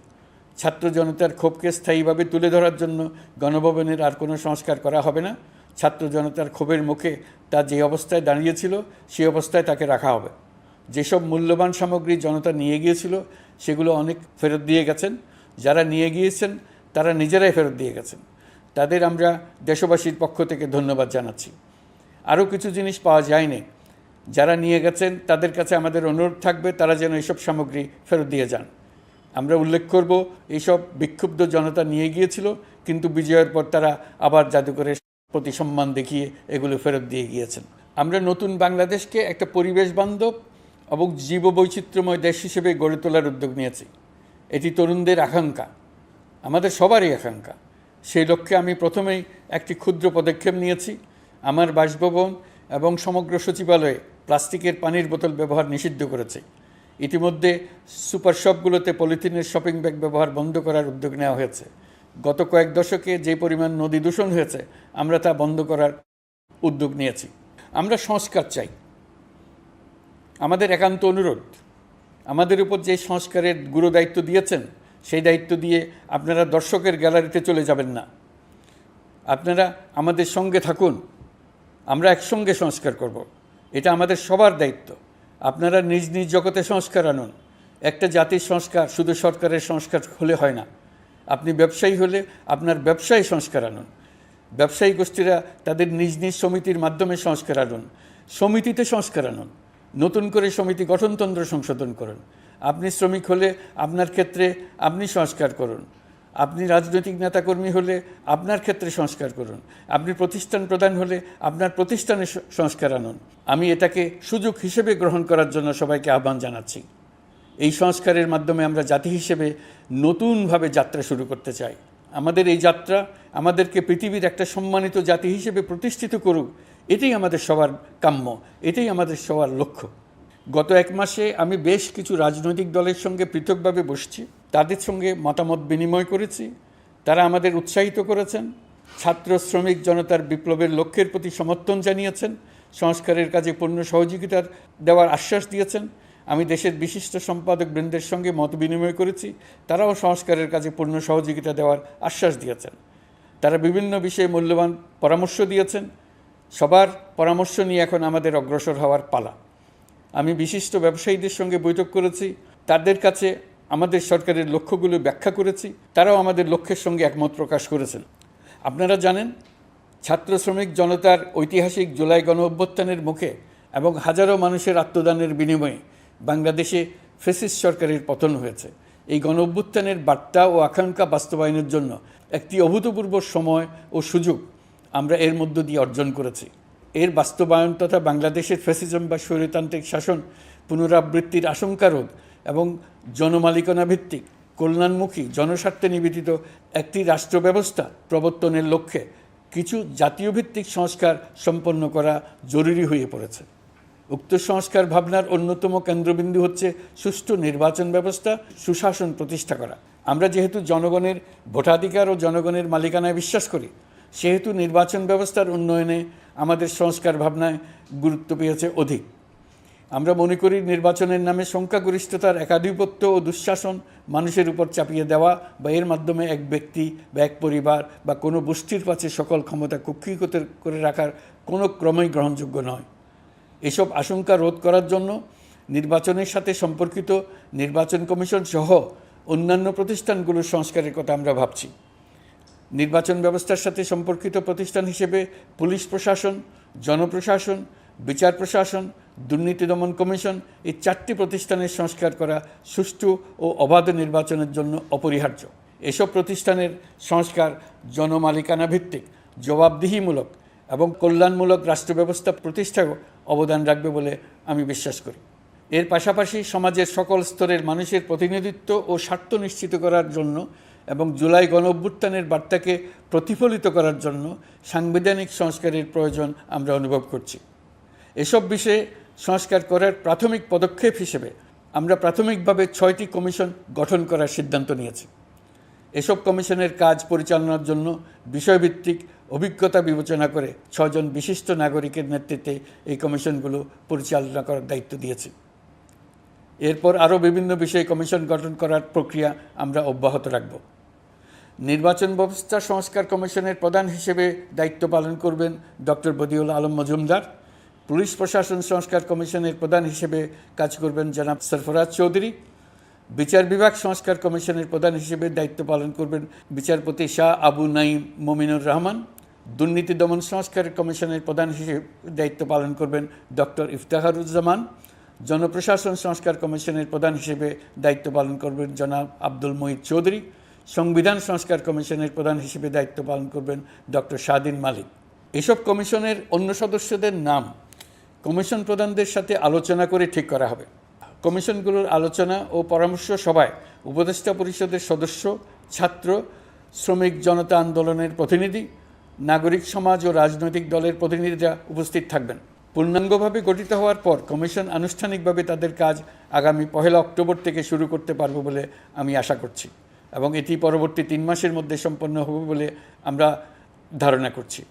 ছাত্র জনতার ক্ষোভকে স্থায়ীভাবে তুলে ধরার জন্য গণভবনের আর কোনো সংস্কার করা হবে না। ছাত্র জনতার ক্ষোভের মুখে তা যে অবস্থায় দাঁড়িয়েছিল সেই অবস্থায় তাকে রাখা হবে। যেসব মূল্যবান সামগ্রী জনতা নিয়ে গিয়েছিল সেগুলো অনেক ফেরত দিয়ে গেছেন। যারা নিয়ে গিয়েছেন তারা নিজেরাই ফেরত দিয়ে গেছেন। তাদের আমরা দেশবাসীর পক্ষ থেকে ধন্যবাদ জানাচ্ছি। আরও কিছু জিনিস পাওয়া যায়নি। যারা নিয়ে গেছেন তাদের কাছে আমাদের অনুরোধ থাকবে তারা যেন এইসব সামগ্রী ফেরত দিয়ে যান। আমরা উল্লেখ করব এইসব বিক্ষুব্ধ জনতা নিয়ে গিয়েছিল কিন্তু বিজয়ের পর তারা আবার জাদুঘরে প্রতি সম্মান দেখিয়ে এগুলো ফেরত দিয়ে গিয়েছেন। আমরা নতুন বাংলাদেশকে একটা পরিবেশ বান্ধব এবং জীববৈচিত্র্যময় দেশ হিসেবে গড়ে তোলার উদ্যোগ নিয়েছি। এটি তরুণদের আকাঙ্ক্ষা, আমাদের সবারই আকাঙ্ক্ষা। সেই লক্ষ্যে আমি প্রথমেই একটি ক্ষুদ্র পদক্ষেপ নিয়েছি। আমার বাসভবন এবং সমগ্র সচিবালয়ে প্লাস্টিকের পানির বোতল ব্যবহার নিষিদ্ধ করেছে। ইতিমধ্যে সুপার শপগুলোতে পলিথিনের শপিং ব্যাগ ব্যবহার বন্ধ করার উদ্যোগ নেওয়া হয়েছে। গত কয়েক দশকে যে পরিমাণ নদী দূষণ হয়েছে, আমরা তা বন্ধ করার উদ্যোগ নিয়েছি। আমরা সংস্কার চাই। আমাদের একান্ত অনুরোধ, আমাদের উপর যে সংস্কারের গুরু দায়িত্ব দিয়েছেন, সেই দায়িত্ব দিয়ে আপনারা দর্শকের গ্যালারিতে চলে যাবেন না। আপনারা আমাদের সঙ্গে থাকুন, আমরা একসঙ্গে সংস্কার করব। এটা আমাদের সবার দায়িত্ব। আপনারা নিজ নিজ জগতে সংস্কার আনুন। একটা জাতির সংস্কার শুধু সরকারের সংস্কার হলে হয় না। আপনি ব্যবসায়ী হলে আপনার ব্যবসায় সংস্কার আনুন। ব্যবসায়ী গোষ্ঠীরা তাদের নিজ নিজ সমিতির মাধ্যমে সংস্কার আনুন। সমিতিতে সংস্কার আনুন। নতুন করে সমিতি গঠনতন্ত্র সংশোধন করুন। আপনি শ্রমিক হলে আপনার ক্ষেত্রে আপনি সংস্কার করুন। আপনি রাজনৈতিক নেতাকর্মী হলে আপনার ক্ষেত্রে সংস্কার করুন। আপনি প্রতিষ্ঠান প্রধান হলে আপনার প্রতিষ্ঠানে সংস্কার আনুন। আমি এটাকে সুযোগ হিসেবে গ্রহণ করার জন্য সবাইকে আহ্বান জানাচ্ছি। এই সংস্কারের মাধ্যমে আমরা জাতি হিসেবে নতুনভাবে যাত্রা শুরু করতে চাই। আমাদের এই যাত্রা আমাদেরকে পৃথিবীর একটা সম্মানিত জাতি হিসেবে প্রতিষ্ঠিত করুক, এটাই আমাদের সবার কাম্য, এটাই আমাদের সবার লক্ষ্য। গত এক মাসে আমি বেশ কিছু রাজনৈতিক দলের সঙ্গে পৃথকভাবে বসছি, তাদের সঙ্গে মতামত বিনিময় করেছি। তারা আমাদের উৎসাহিত করেছেন, ছাত্র শ্রমিক জনতার বিপ্লবের লক্ষ্যের প্রতি সমর্থন জানিয়েছেন, সংস্কারের কাজে পূর্ণ সহযোগিতার দেওয়ার আশ্বাস দিয়েছেন। আমি দেশের বিশিষ্ট সম্পাদক বৃন্দের সঙ্গে মত বিনিময় করেছি, তারাও সংস্কারের কাজে পূর্ণ সহযোগিতা দেওয়ার আশ্বাস দিয়েছেন। তারা বিভিন্ন বিষয়ে মূল্যবান পরামর্শ দিয়েছেন। সবার পরামর্শ নিয়ে এখন আমাদের অগ্রসর হওয়ার পালা। আমি বিশিষ্ট ব্যবসায়ীদের সঙ্গে বৈঠক করেছি, তাদের কাছে আমাদের সরকারের লক্ষ্যগুলো ব্যাখ্যা করেছি, তারাও আমাদের লক্ষ্যের সঙ্গে একমত প্রকাশ করেছেন। আপনারা জানেন, ছাত্র শ্রমিক জনতার ঐতিহাসিক জুলাই গণ অভ্যুত্থানের মুখে এবং হাজারো মানুষের আত্মদানের বিনিময়ে বাংলাদেশে ফ্যাসিস্ট সরকারের পতন হয়েছে। এই গণ অভ্যুত্থানের বার্তা ও আকাঙ্ক্ষা বাস্তবায়নের জন্য একটি অভূতপূর্ব সময় ও সুযোগ আমরা এর মধ্য দিয়ে অর্জন করেছি। এর বাস্তবায়ন তথা বাংলাদেশের ফ্যাসিজম বা স্বৈরতান্ত্রিক শাসন পুনরাবৃত্তির আশঙ্কা রোধ এবং জনমালিকানা ভিত্তিক কল্যাণমুখী জনস্বার্থে নিবেদিত একটি রাষ্ট্র ব্যবস্থা প্রবর্তনের লক্ষ্যে কিছু জাতীয় ভিত্তিক সংস্কার সম্পন্ন করা জরুরি হয়ে পড়েছে। উক্ত সংস্কার ভাবনার অন্যতম কেন্দ্রবিন্দু হচ্ছে সুষ্ঠু নির্বাচন ব্যবস্থা, সুশাসন প্রতিষ্ঠা করা। আমরা যেহেতু জনগণের ভোটাধিকার ও জনগণের মালিকানায় বিশ্বাস করি, সেহেতু নির্বাচন ব্যবস্থার উন্নয়নে আমাদের সংস্কার ভাবনায় গুরুত্ব পেয়েছে অধিক। আমরা মনে করি নির্বাচনের নামে সংখ্যাগরিষ্ঠতার একাধিপত্য ও দুঃশাসন মানুষের উপর চাপিয়ে দেওয়া বা এর মাধ্যমে এক ব্যক্তি বা এক পরিবার বা কোনো গোষ্ঠীর কাছে সকল ক্ষমতা কুক্ষিগত করে রাখার কোনো ক্রমেই গ্রহণযোগ্য নয়। এসব আশঙ্কা রোধ করার জন্য নির্বাচনের সাথে সম্পর্কিত নির্বাচন কমিশন সহ অন্যান্য প্রতিষ্ঠানগুলোর সংস্কারের কথা আমরা ভাবছি। নির্বাচন ব্যবস্থার সাথে সম্পর্কিত প্রতিষ্ঠান হিসেবে পুলিশ প্রশাসন, জনপ্রশাসন, বিচার প্রশাসন, দুর্নীতি দমন কমিশন এই 4টি প্রতিষ্ঠানের সংস্কার করা সুষ্ঠু ও অবাধ নির্বাচনের জন্য অপরিহার্য। এসব প্রতিষ্ঠানের সংস্কার জনমালিকানা ভিত্তিক, জবাবদিহিমূলক এবং কল্যাণমূলক রাষ্ট্র ব্যবস্থা প্রতিষ্ঠাও অবদান রাখবে বলে আমি বিশ্বাস করি। এর পাশাপাশি সমাজের সকল স্তরের মানুষের প্রতিনিধিত্ব ও স্বার্থ নিশ্চিত করার জন্য এবং জুলাই গণ অভ্যুত্থানের বার্তাকে প্রতিফলিত করার জন্য সাংবিধানিক সংস্কারের প্রয়োজন আমরা অনুভব করছি। এসব বিষয়ে সংস্কার করার প্রাথমিক পদক্ষেপ হিসেবে আমরা প্রাথমিকভাবে 6টি কমিশন গঠন করার সিদ্ধান্ত নিয়েছি। এসব কমিশনের কাজ পরিচালনার জন্য বিষয়ভিত্তিক অভিজ্ঞতা বিবেচনা করে 6 জন বিশিষ্ট নাগরিকের নেতৃত্বে এই কমিশনগুলো পরিচালনা করার দায়িত্ব দিয়েছি। এরপর আরও বিভিন্ন বিষয়ে কমিশন গঠন করার প্রক্রিয়া আমরা অব্যাহত রাখব। নির্বাচন ব্যবস্থা সংস্কার কমিশনের প্রধান হিসেবে দায়িত্ব পালন করবেন ডক্টর বদিউল আলম মজুমদার। পুলিশ প্রশাসন সংস্কার কমিশনের প্রধান হিসেবে কাজ করবেন জনাব সরফরাজ চৌধুরী। বিচার বিভাগ সংস্কার কমিশনের প্রধান হিসেবে দায়িত্ব পালন করবেন বিচারপতি শাহ আবু নাঈম মমিনুর রহমান। দুর্নীতি দমন সংস্কার কমিশনের প্রধান হিসেবে দায়িত্ব পালন করবেন ডক্টর ইফতেখারুজ্জামান। জনপ্রশাসন সংস্কার কমিশনের প্রধান হিসেবে দায়িত্ব পালন করবেন জনাব আব্দুল মুহিত চৌধুরী। সংবিধান সংস্কার কমিশনের প্রধান হিসেবে দায়িত্ব পালন করবেন ডক্টর শাহদিন মালিক। এসব কমিশনের অন্য সদস্যদের নাম কমিশন প্রধানদের সাথে আলোচনা করে ঠিক করা হবে। কমিশনগুলোর আলোচনা ও পরামর্শ সভায় উপদেষ্টা পরিষদের সদস্য, ছাত্র, শ্রমিক জনতা আন্দোলনের প্রতিনিধি, নাগরিক সমাজ ও রাজনৈতিক দলের প্রতিনিধিরা উপস্থিত থাকবেন। পূর্ণাঙ্গভাবে গঠিত হওয়ার পর কমিশন আনুষ্ঠানিকভাবে তাদের কাজ আগামী 1 অক্টোবর থেকে শুরু করতে পারবে বলে আমি আশা করছি এবং এটি পরবর্তী 3 মাসের মধ্যে সম্পন্ন হবে বলে আমরা ধারণা করছি।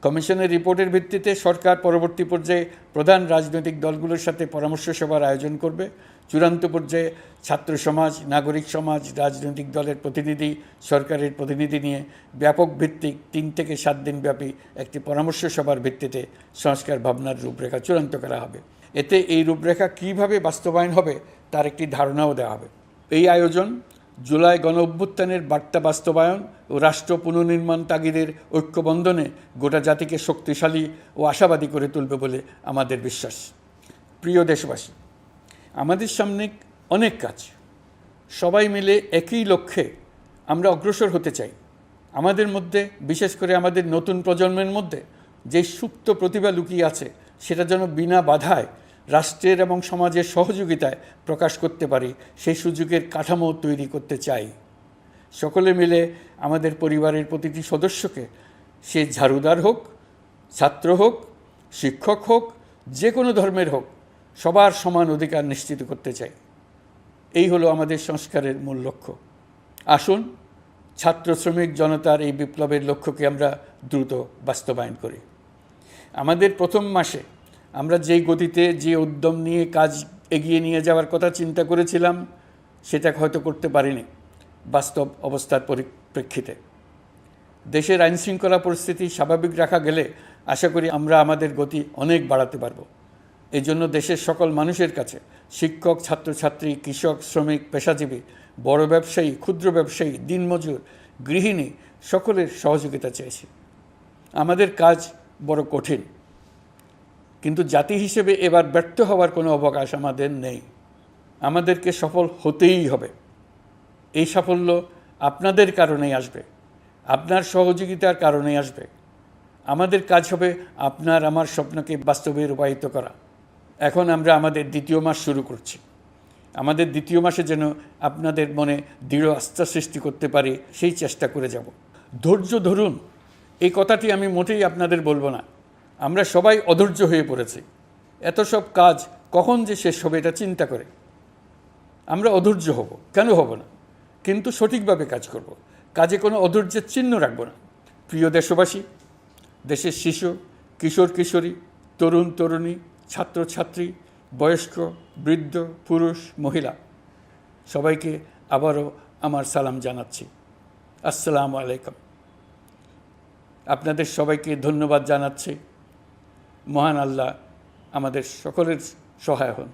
কমিশনের রিপোর্টের ভিত্তিতে সরকার পরবর্তী পর্যায়ে প্রধান রাজনৈতিক দলগুলোর সাথে পরামর্শ সভার আয়োজন করবে। চূড়ান্ত পর্যায়ে ছাত্র সমাজ, নাগরিক সমাজ, রাজনৈতিক দলের প্রতিনিধি, সরকারের প্রতিনিধি নিয়ে ব্যাপক ভিত্তিক 3 থেকে 7 দিন ব্যাপী একটি পরামর্শ সভার ভিত্তিতে সংস্কার ভাবনার রূপরেখা চূড়ান্ত করা হবে। এতে এই রূপরেখা কীভাবে বাস্তবায়ন হবে তার একটি ধারণাও দেওয়া হবে। এই আয়োজন জুলাই গণ-অভ্যুত্থানের বার্তা বাস্তবায়ন ও রাষ্ট্র পুনর্নির্মাণ তাগিদের ঐক্যবন্ধনে গোটা জাতিকে শক্তিশালী ও আশাবাদী করে তুলবে বলে আমাদের বিশ্বাস। প্রিয় দেশবাসী, আমাদের সামনে অনেক কাজ, সবাই মিলে একই লক্ষ্যে আমরা অগ্রসর হতে চাই। আমাদের মধ্যে, বিশেষ করে আমাদের নতুন প্রজন্মের মধ্যে যে সুপ্ত প্রতিভা লুকিয়ে আছে সেটা যেন বিনা বাধায় রাষ্ট্রের এবং সমাজের সহযোগিতায় প্রকাশ করতে পারি, সেই সুযোগের কাঠামো তৈরি করতে চাই। সকলে মিলে আমাদের পরিবারের প্রতিটি সদস্যকে, সে ঝাড়ুদার হোক, ছাত্র হোক, শিক্ষক হোক, যে কোনো ধর্মের হোক, সবার সমান অধিকার নিশ্চিত করতে চাই। এই হলো আমাদের সংস্কারের মূল লক্ষ্য। আসুন ছাত্র শ্রমিক জনতার এই বিপ্লবের লক্ষ্যকে আমরা দ্রুত বাস্তবায়ন করি। আমাদের প্রথম মাসে আমরা যেই গতিতে, যে উদ্যম নিয়ে কাজ এগিয়ে নিয়ে যাওয়ার কথা চিন্তা করেছিলাম সেটা হয়তো করতে পারিনি বাস্তব অবস্থার পরিপ্রেক্ষিতে। দেশের আইনশৃঙ্খলা পরিস্থিতি স্বাভাবিক রাখা গেলে আশা করি আমরা আমাদের গতি অনেক বাড়াতে পারব। এই জন্য দেশের সকল মানুষের কাছে, শিক্ষক, ছাত্রছাত্রী, কৃষক, শ্রমিক, পেশাজীবী, বড় ব্যবসায়ী, ক্ষুদ্র ব্যবসায়ী, দিনমজুর, গৃহিণী, সকলের সহযোগিতা চেয়েছি। আমাদের কাজ বড় কঠিন, কিন্তু জাতি হিসেবে এবার ব্যর্থ হওয়ার কোনো অবকাশ আমাদের নেই। আমাদেরকে সফল হতেই হবে। এই সাফল্য আপনাদের কারণেই আসবে, আপনার সহযোগিতার কারণেই আসবে। আমাদের কাজ হবে আপনার আমার স্বপ্নকে বাস্তবে রূপায়িত করা। এখন আমরা আমাদের 2য় মাস শুরু করছি। আমাদের 2য় মাসে যেন আপনাদের মনে দৃঢ় আস্থা সৃষ্টি করতে পারি, সেই চেষ্টা করে যাব। ধৈর্য ধরুন, এই কথাটি আমি মোটেই আপনাদের বলবো না। আমরা সবাই অধৈর্য হয়ে পড়েছি। এত সব কাজ কখন যে শেষ হবে এটা চিন্তা করে আমরা অধৈর্য হব, কেন হব না? কিন্তু সঠিকভাবে কাজ করব, কাজে কোনো অধৈর্যের চিহ্ন রাখব না। প্রিয় দেশবাসী, দেশের শিশু, কিশোর কিশোরী, তরুণ তরুণী, ছাত্রছাত্রী, বয়স্ক, বৃদ্ধ, পুরুষ, মহিলা, সবাইকে আবারও আমার সালাম জানাচ্ছি। আসসালামু আলাইকুম। আপনাদের সবাইকে ধন্যবাদ জানাচ্ছি। মহান আল্লাহ আমাদের সকলের সহায় হন।